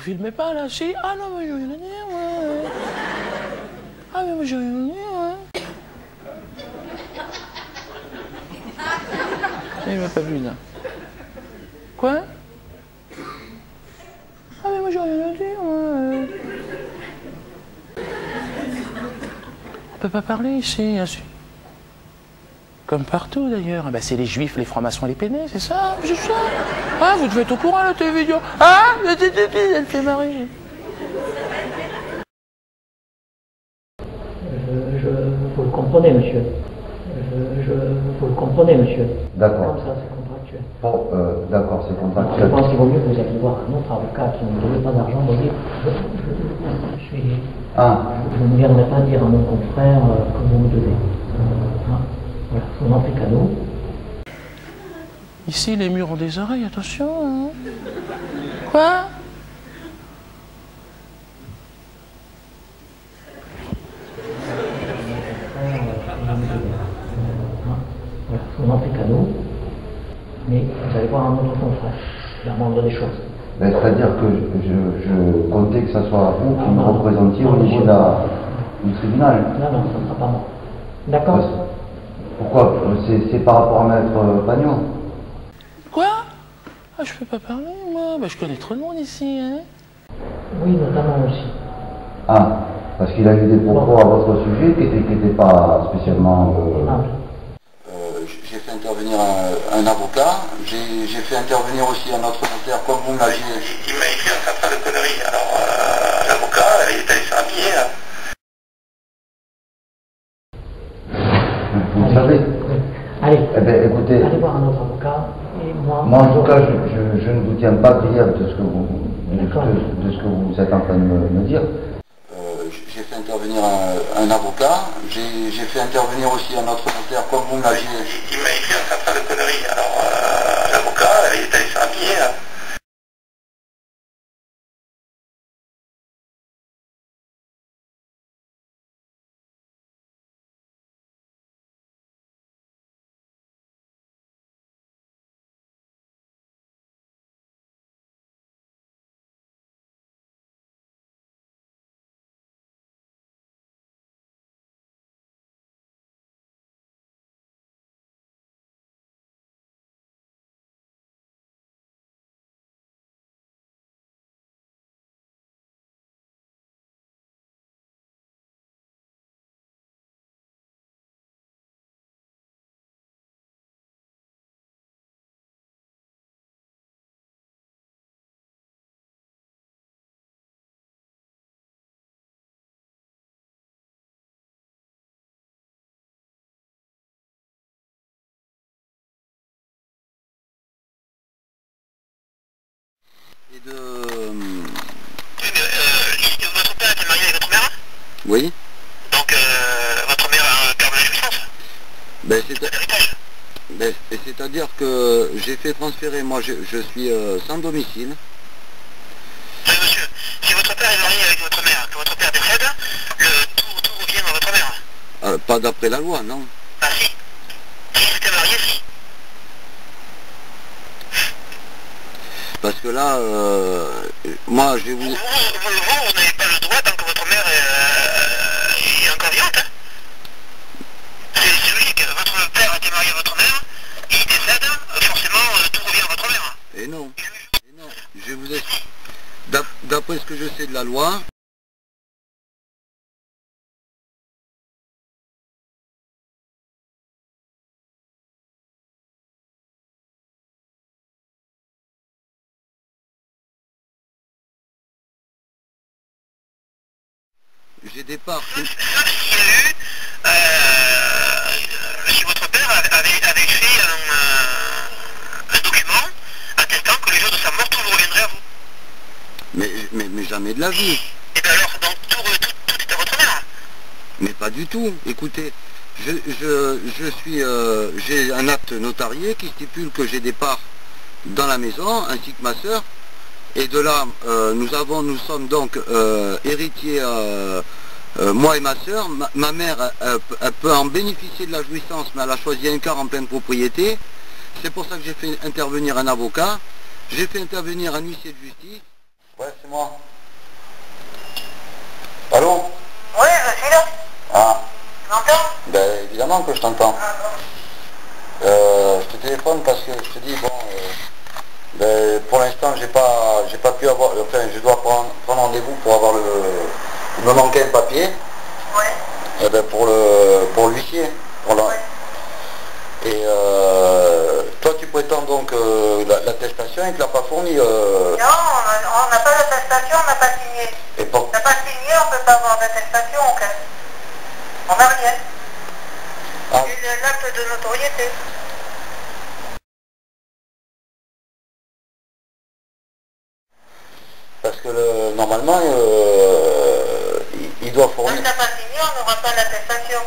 filmez pas là, si. Ah non, mais j'ai rien à dire, ouais. Ah mais moi j'ai rien à dire, ouais. Il m'a pas vu là. Quoi? Ah mais moi j'ai rien à dire, ouais. On peut pas parler ici, hein. Comme partout d'ailleurs. Ah, bah, c'est les juifs, les francs-maçons, les pénés, c'est ça? C'est ça? Ah, vous devez être au courant à la télévision. Ah, elle fait marrer. Vous le comprenez, monsieur. Vous le comprenez, monsieur. D'accord. Comme ça, c'est contractuel. Bon, d'accord, c'est Je contractuel. pense qu'il vaut mieux que vous alliez voir un autre avocat qui ne me donnait pas d'argent. Vous voyez, je ne viendrai pas dire à mon confrère que vous me devez. Hein, voilà, vous n'en faites qu'à nous. Ici, les murs ont des oreilles, attention. Hein. Quoi? Voilà, vous n'en faites qu'à nous. Mais vous allez voir un autre confrère, la moindre des choses. C'est-à-dire que je comptais que ce soit vous qui me représentiez au niveau du tribunal. Non, ça ne sera pas moi. D'accord? Pourquoi? C'est par rapport à Maître Pagnon. Quoi? Ah, je peux pas parler, moi. Bah, je connais trop de monde ici, hein. Oui, notamment aussi. Ah, parce qu'il a eu des propos à votre sujet qui n'étaient pas spécialement... J'ai fait intervenir un avocat, j'ai fait intervenir aussi un autre notaire, comme vous m'aviez... Il m'a écrit un certain de conneries, alors l'avocat, il est allé s'habiller, là. Vous le savez. Allez, eh bien, écoutez, allez voir un autre avocat, et moi... Moi, en tout cas, je ne vous tiens pas grief de ce que vous êtes en train de me dire. J'ai fait intervenir un avocat, j'ai fait intervenir aussi un autre notaire, comme vous m'aviez... Il m'a écrit un certain de conneries, alors l'avocat, il est allé s'habiller, là. Et de... Votre père était marié avec votre mère? Oui. Donc votre mère a perdu la jouissance? C'est-à-dire que j'ai fait transférer, moi je suis sans domicile. Oui, monsieur, si votre père est marié avec votre mère, que votre père décède, tout revient à votre mère. Pas d'après la loi, non. Ah si. Si c'était marié, si. Parce que là, moi je vais vous... Vous n'avez pas le droit tant que votre mère est encore vivante. Hein. C'est logique. Votre père était marié à votre mère, il décède, forcément tout revient à votre mère. Et non. Je vous ai... D'après ce que je sais de la loi... J'ai des parts... Sauf s'il y a eu... si votre père avait fait un document attestant que le jour de sa mort, tout vous reviendrait à vous. Mais jamais de la vie. Et bien alors, donc tout est à votre mère. Mais pas du tout. Écoutez, j'ai un acte notarié qui stipule que j'ai des parts dans la maison, ainsi que ma sœur. Et de là, nous sommes donc héritiers, moi et ma sœur. Ma mère, elle peut en bénéficier de la jouissance, mais elle a choisi un quart en pleine propriété. C'est pour ça que j'ai fait intervenir un avocat. J'ai fait intervenir un huissier de justice. Ouais, c'est moi. Allô? Oui, je suis là. Ah, Tu m'entends? ben évidemment que je t'entends. Je te téléphone parce que je te dis, bon, ben, pour l'instant, j'ai pas pu avoir, enfin, je dois prendre rendez-vous pour avoir il me manquait un papier. Oui. Eh ben, pour l'huissier. Et toi, tu prétends donc l'attestation et tu l'as pas fournie. Non, on n'a pas d'attestation, on n'a pas signé. Et pour... On n'a pas signé, on ne peut pas avoir d'attestation, ok. On n'a rien. Ah. C'est l'acte de notoriété. Parce que normalement, il doit fournir... Quand tu n'as pas signé, on n'aura pas l'attestation.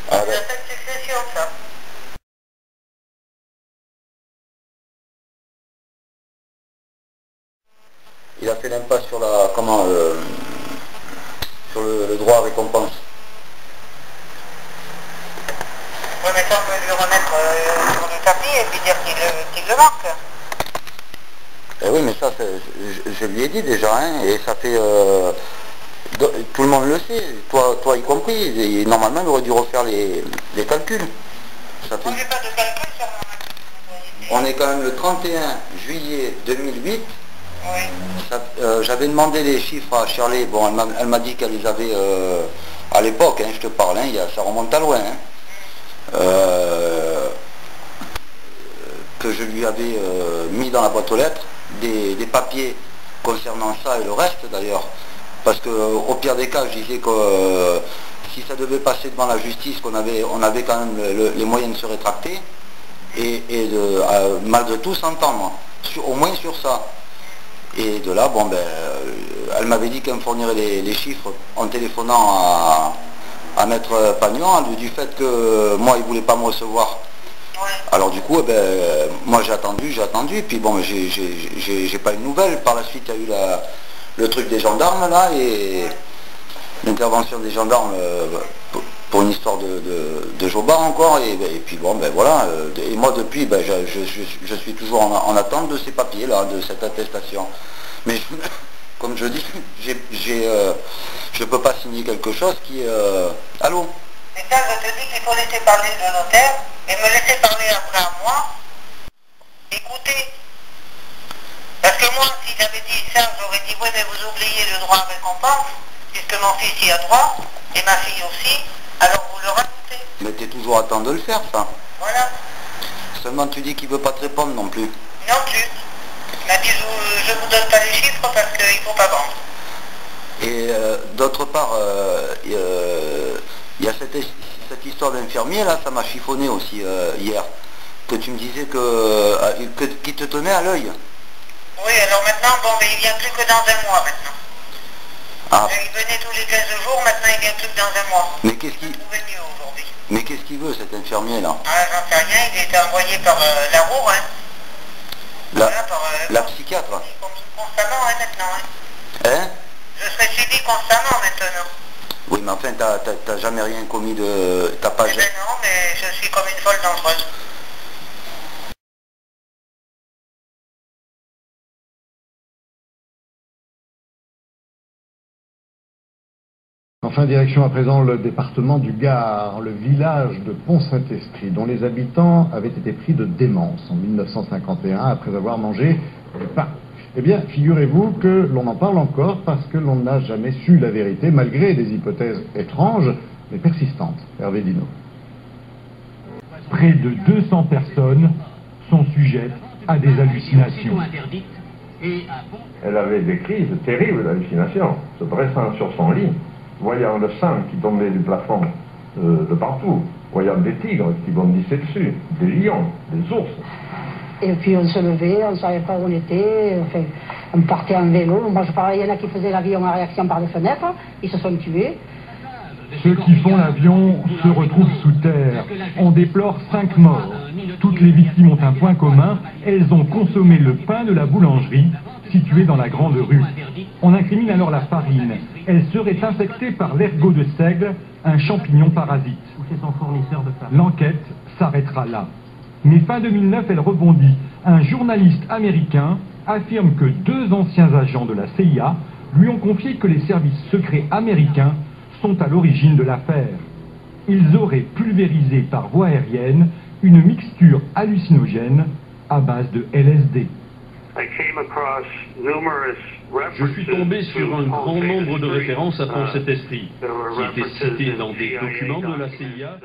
Ah, C'est la fête succession, ça. Il a fait l'impasse sur sur le droit à récompense. Oui, mais ça, on peut lui remettre sur le tapis et puis dire qu'il le marque. Eh oui, mais ça, je lui ai dit déjà, hein, et ça fait... tout le monde le sait, toi y compris, et normalement il aurait dû refaire les calculs. Ça fait... Moi, j'ai pas de calcul sur mon acte de notoriété. On est quand même le 31 juillet 2008. Oui. J'avais demandé les chiffres à Shirley, bon, elle m'a dit qu'elle les avait à l'époque, hein, je te parle, hein, ça remonte à loin. Hein. Que je lui avais mis dans la boîte aux lettres des papiers concernant ça et le reste d'ailleurs. Parce que au pire des cas, je disais que si ça devait passer devant la justice, on avait quand même les moyens de se rétracter et de malgré tout s'entendre, au moins sur ça. Et de là, bon ben, elle m'avait dit qu'elle me fournirait les chiffres en téléphonant à Maître Pagnon, du fait que moi il voulait pas me recevoir. Oui. Alors du coup, eh ben, moi j'ai attendu, puis bon, j'ai pas eu de nouvelles. Par la suite, il y a eu le truc des gendarmes là, et l'intervention des gendarmes pour une histoire de Jobard encore, et puis bon, ben voilà, et moi depuis, ben, je suis toujours en attente de ces papiers là, de cette attestation. Mais comme je dis, je peux pas signer quelque chose qui est... Allô? Et ça, je te dis qu'il faut laisser parler le notaire et me laisser parler après à moi. Écoutez. Parce que moi, si j'avais dit ça, j'aurais dit, oui, mais vous oubliez le droit à récompense, puisque mon fils y a droit, et ma fille aussi, alors vous le rajoutez. Mais t'es toujours à temps de le faire, ça. Voilà. Seulement tu dis qu'il veut pas te répondre non plus. Non plus. Il m'a dit, je vous donne pas les chiffres parce qu'il ne faut pas vendre. Et d'autre part, il y a cette histoire d'infirmier, là, ça m'a chiffonné aussi hier. Que tu me disais qu'il te tenait à l'œil. Oui, alors maintenant, bon, mais il vient plus que dans un mois maintenant. Ah. Il venait tous les 15 jours, maintenant il vient plus que dans un mois. Mais qu'est-ce qu'il... mieux aujourd'hui. Mais qu'est-ce qu'il veut, cet infirmier, là? Ah, j'en sais rien, il était envoyé par la Roure, hein. Voilà, la psychiatre. Constamment, hein, maintenant, hein. Hein? Je serai suivi constamment maintenant. Oui, mais enfin, t'as jamais rien commis de... T'as pas... Eh ben non, mais je suis comme une folle dangereuse. Enfin, direction à présent le département du Gard, le village de Pont-Saint-Esprit, dont les habitants avaient été pris de démence en 1951 après avoir mangé du pain. Eh bien, figurez-vous que l'on en parle encore parce que l'on n'a jamais su la vérité, malgré des hypothèses étranges, mais persistantes. Hervé Dino. Près de 200 personnes sont sujettes à des hallucinations. Elle avait des crises terribles d'hallucinations, se dressant sur son lit, voyant le sang qui tombait du plafond de partout, voyant des tigres qui bondissaient dessus, des lions, des ours. Et puis on se levait, on ne savait pas où on était, enfin, on partait en vélo. Moi je parlais, il y en a qui faisaient l'avion à réaction par les fenêtres, ils se sont tués. Ceux qui font l'avion se retrouvent sous terre. On déplore 5 morts. Toutes les victimes ont un point commun, elles ont consommé le pain de la boulangerie située dans la grande rue. On incrimine alors la farine. Elle serait infectée par l'ergot de seigle, un champignon parasite. L'enquête s'arrêtera là. Mais fin 2009, elle rebondit. Un journaliste américain affirme que 2 anciens agents de la CIA lui ont confié que les services secrets américains sont à l'origine de l'affaire. Ils auraient pulvérisé par voie aérienne une mixture hallucinogène à base de LSD. Je suis tombé sur un grand nombre de références à Pont-Saint-Esprit, qui étaient citées dans des documents de la CIA.